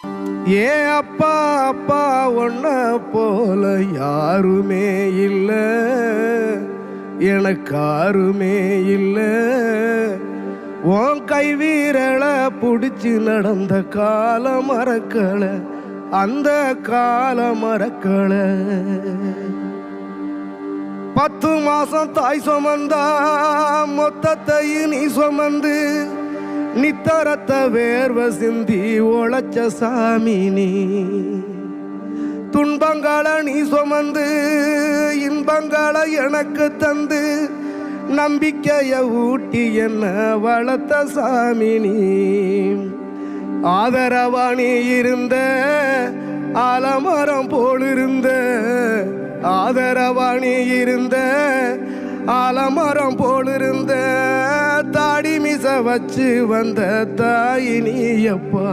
ஏ அப்பா அப்பா ஒன்ன போல யாருமே இல்ல, எனக்கு யாருமே இல்ல. உன் கை வீரலை புடிச்சு நடந்த கால மறக்கல, அந்த கால மறக்கல. 10 மாசம் தாய் சுமந்தா மொத்தத்தையும் நீ சுமந்து நித்தரத்த வேர்வ சிந்தி உழைச்ச சாமி நீ. துன்பங்களை நீ சுமந்து இன்பங்களை எனக்கு தந்து நம்பிக்கைய ஊட்டி என்ன வளர்த்த சாமி நீ. ஆதரவா நீ இருந்த ஆலமரம் போலிருந்த, ஆதரவா நீ இருந்த ஆலமரம் போலிருந்த, தாடி மிச வச்சு வந்த தாய் நீ அப்பா.